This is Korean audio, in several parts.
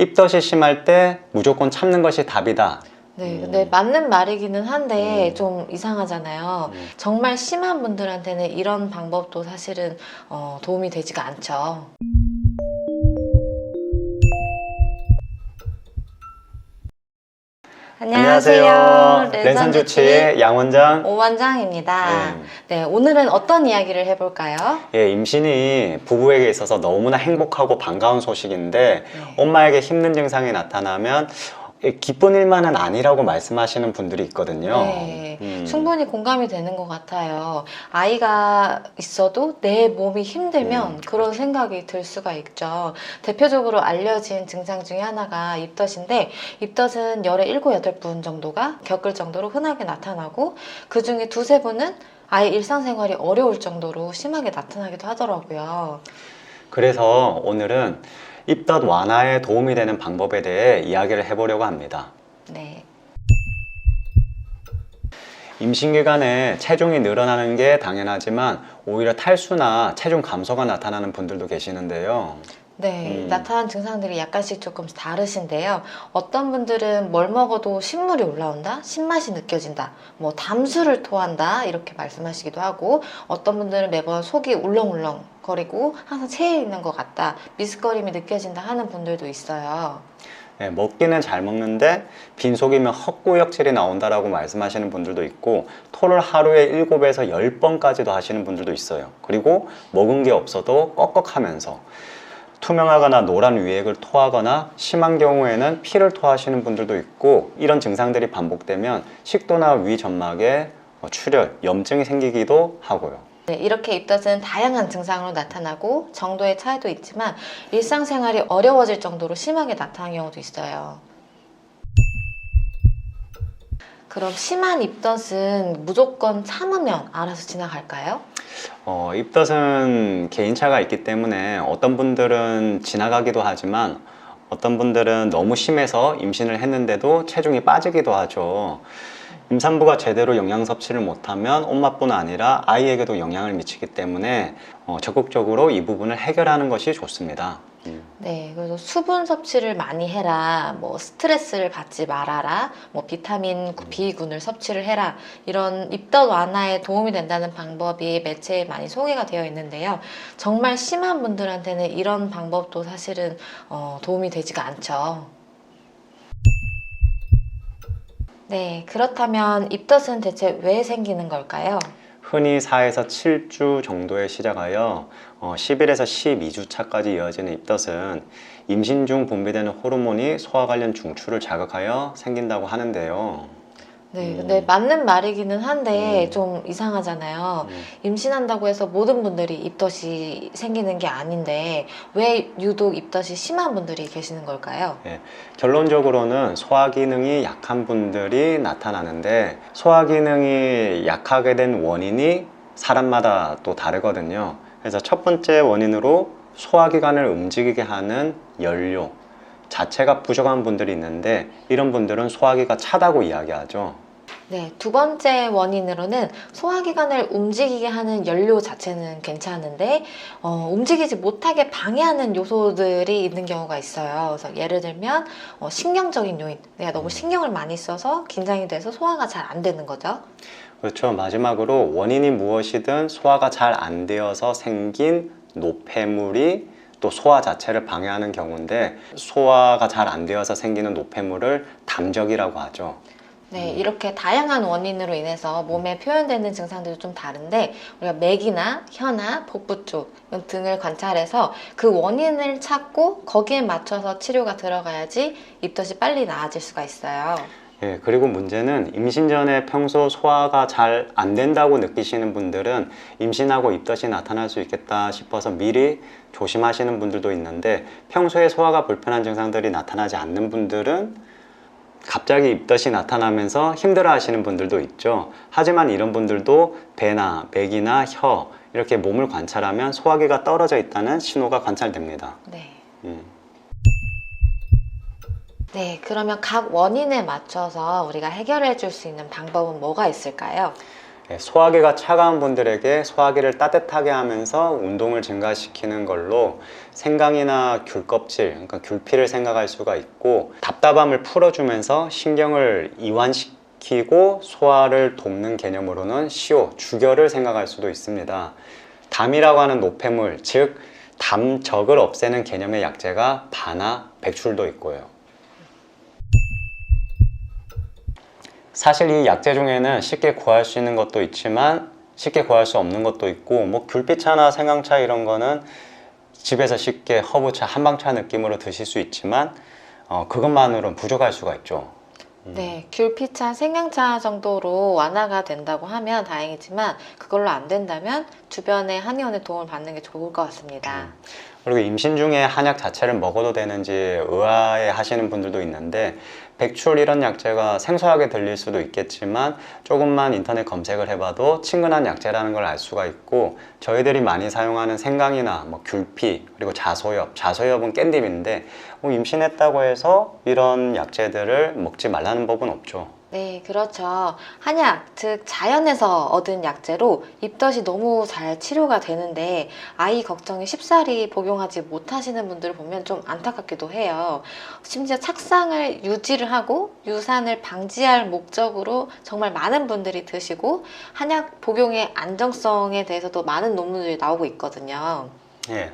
입덧이 심할 때 무조건 참는 것이 답이다. 네, 근데 맞는 말이기는 한데 좀 이상하잖아요. 정말 심한 분들한테는 이런 방법도 사실은 도움이 되지가 않죠. 안녕하세요. 랜선 조치의 양 원장. 오 원장입니다. 네. 네, 오늘은 어떤 이야기를 해볼까요? 예, 임신이 부부에게 있어서 너무나 행복하고 반가운 소식인데 엄마에게 힘든 증상이 나타나면 기쁜 일만은 아니라고 말씀하시는 분들이 있거든요. 네, 충분히 공감이 되는 것 같아요. 아이가 있어도 내 몸이 힘들면 그런 생각이 들 수가 있죠. 대표적으로 알려진 증상 중에 하나가 입덧인데, 입덧은 열에 7, 8분 정도가 겪을 정도로 흔하게 나타나고, 그 중에 두세 분은 아예 일상생활이 어려울 정도로 심하게 나타나기도 하더라고요. 그래서 오늘은 입덧 완화에 도움이 되는 방법에 대해 이야기를 해보려고 합니다. 네. 임신 기간에 체중이 늘어나는 게 당연하지만 오히려 탈수나 체중 감소가 나타나는 분들도 계시는데요. 네, 나타난 증상들이 약간씩 조금 다르신데요. 어떤 분들은 뭘 먹어도 신물이 올라온다, 신맛이 느껴진다, 뭐 담수를 토한다 이렇게 말씀하시기도 하고, 어떤 분들은 매번 속이 울렁울렁 거리고 항상 체해 있는 것 같다, 미스거림이 느껴진다 하는 분들도 있어요. 네, 먹기는 잘 먹는데 빈속이면 헛구역질이 나온다라고 말씀하시는 분들도 있고, 토를 하루에 7에서 10번까지도 하시는 분들도 있어요. 그리고 먹은 게 없어도 꺽꺽하면서 투명하거나 노란 위액을 토하거나 심한 경우에는 피를 토하시는 분들도 있고, 이런 증상들이 반복되면 식도나 위 점막에 출혈, 염증이 생기기도 하고요. 네, 이렇게 입덧은 다양한 증상으로 나타나고 정도의 차이도 있지만 일상생활이 어려워질 정도로 심하게 나타나는 경우도 있어요. 그럼 심한 입덧은 무조건 참으면 알아서 지나갈까요? 입덧은 개인차가 있기 때문에 어떤 분들은 지나가기도 하지만 어떤 분들은 너무 심해서 임신을 했는데도 체중이 빠지기도 하죠. 임산부가 제대로 영양 섭취를 못하면 엄마뿐 아니라 아이에게도 영향을 미치기 때문에 적극적으로 이 부분을 해결하는 것이 좋습니다. 네, 그래서 수분 섭취를 많이 해라, 뭐 스트레스를 받지 말아라, 뭐 비타민 B군을 섭취를 해라, 이런 입덧 완화에 도움이 된다는 방법이 매체에 많이 소개가 되어 있는데요. 정말 심한 분들한테는 이런 방법도 사실은 도움이 되지가 않죠. 네, 그렇다면 입덧은 대체 왜 생기는 걸까요? 흔히 4에서 7주 정도에 시작하여 10일에서 12주 차까지 이어지는 입덧은 임신 중 분비되는 호르몬이 소화 관련 중추를 자극하여 생긴다고 하는데요. 네, 근데 맞는 말이기는 한데 좀 이상하잖아요. 임신한다고 해서 모든 분들이 입덧이 생기는 게 아닌데 왜 유독 입덧이 심한 분들이 계시는 걸까요? 예, 결론적으로는 소화 기능이 약한 분들이 나타나는데, 소화 기능이 약하게 된 원인이 사람마다 또 다르거든요. 그래서 첫 번째 원인으로 소화기관을 움직이게 하는 연료 자체가 부족한 분들이 있는데, 이런 분들은 소화기가 차다고 이야기하죠. 네, 두 번째 원인으로는 소화기관을 움직이게 하는 연료 자체는 괜찮은데 움직이지 못하게 방해하는 요소들이 있는 경우가 있어요. 그래서 예를 들면 신경적인 요인, 내가 너무 신경을 많이 써서 긴장이 돼서 소화가 잘 안 되는 거죠. 그렇죠. 마지막으로 원인이 무엇이든 소화가 잘 안 되어서 생긴 노폐물이 또 소화 자체를 방해하는 경우인데, 소화가 잘 안 되어서 생기는 노폐물을 담적이라고 하죠. 네, 이렇게 다양한 원인으로 인해서 몸에 표현되는 증상들도 좀 다른데, 우리가 맥이나 혀나 복부 쪽 등을 관찰해서 그 원인을 찾고 거기에 맞춰서 치료가 들어가야지 입덧이 빨리 나아질 수가 있어요. 예, 그리고 문제는 임신 전에 평소 소화가 잘 안 된다고 느끼시는 분들은 임신하고 입덧이 나타날 수 있겠다 싶어서 미리 조심하시는 분들도 있는데, 평소에 소화가 불편한 증상들이 나타나지 않는 분들은 갑자기 입덧이 나타나면서 힘들어 하시는 분들도 있죠. 하지만 이런 분들도 배나 맥이나 혀 이렇게 몸을 관찰하면 소화기가 떨어져 있다는 신호가 관찰됩니다. 네. 음. 네, 그러면 각 원인에 맞춰서 우리가 해결해 줄 수 있는 방법은 뭐가 있을까요? 소화기가 차가운 분들에게 소화기를 따뜻하게 하면서 운동을 증가시키는 걸로 생강이나 귤 껍질, 그러니까 귤피를 생각할 수가 있고, 답답함을 풀어주면서 신경을 이완시키고 소화를 돕는 개념으로는 시오, 주결을 생각할 수도 있습니다. 담이라고 하는 노폐물, 즉 담적을 없애는 개념의 약재가 바나 백출도 있고요. 사실 이 약재 중에는 쉽게 구할 수 있는 것도 있지만 쉽게 구할 수 없는 것도 있고, 뭐 귤피차나 생강차 이런 거는 집에서 쉽게 허브차, 한방차 느낌으로 드실 수 있지만 그것만으로는 부족할 수가 있죠. 네, 귤피차, 생강차 정도로 완화가 된다고 하면 다행이지만 그걸로 안 된다면 주변의 한의원의 도움을 받는 게 좋을 것 같습니다. 그리고 임신 중에 한약 자체를 먹어도 되는지 의아해 하시는 분들도 있는데, 백출 이런 약재가 생소하게 들릴 수도 있겠지만 조금만 인터넷 검색을 해봐도 친근한 약재라는 걸 알 수가 있고, 저희들이 많이 사용하는 생강이나 뭐 귤피, 그리고 자소엽, 자소엽은 깻잎인데 뭐 임신했다고 해서 이런 약재들을 먹지 말라는 법은 없죠. 네, 그렇죠. 한약, 즉 자연에서 얻은 약재로 입덧이 너무 잘 치료가 되는데 아이 걱정이 쉽사리 복용하지 못하시는 분들을 보면 좀 안타깝기도 해요. 심지어 착상을 유지를 하고 유산을 방지할 목적으로 정말 많은 분들이 드시고 한약 복용의 안정성에 대해서도 많은 논문들이 나오고 있거든요. 예.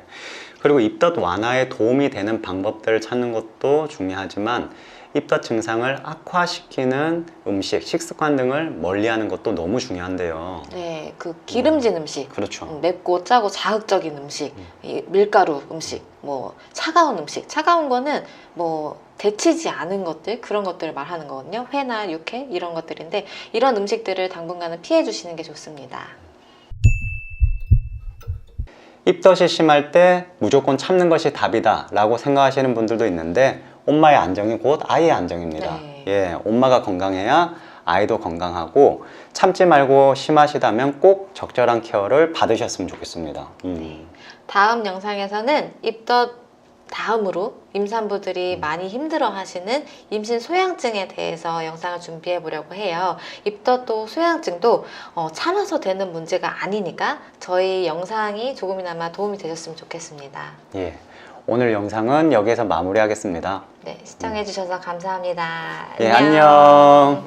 그리고 입덧 완화에 도움이 되는 방법들을 찾는 것도 중요하지만 입덧 증상을 악화시키는 음식, 식습관 등을 멀리하는 것도 너무 중요한데요. 네, 그 기름진 음식, 그렇죠. 맵고 짜고 자극적인 음식, 이 밀가루 음식, 뭐 차가운 음식, 차가운 거는 뭐 데치지 않은 것들, 그런 것들을 말하는 거거든요. 회나 육회 이런 것들인데 이런 음식들을 당분간은 피해 주시는 게 좋습니다. 입덧이 심할 때 무조건 참는 것이 답이다 라고 생각하시는 분들도 있는데, 엄마의 안정이 곧 아이의 안정입니다. 네. 예, 엄마가 건강해야 아이도 건강하고, 참지 말고 심하시다면 꼭 적절한 케어를 받으셨으면 좋겠습니다. 다음 영상에서는 입덧 다음으로 임산부들이 많이 힘들어 하시는 임신 소양증에 대해서 영상을 준비해 보려고 해요. 입덧도 소양증도 참아서 되는 문제가 아니니까 저희 영상이 조금이나마 도움이 되셨으면 좋겠습니다. 예, 오늘 영상은 여기에서 마무리하겠습니다. 네, 시청해 주셔서 감사합니다. 예, 안녕.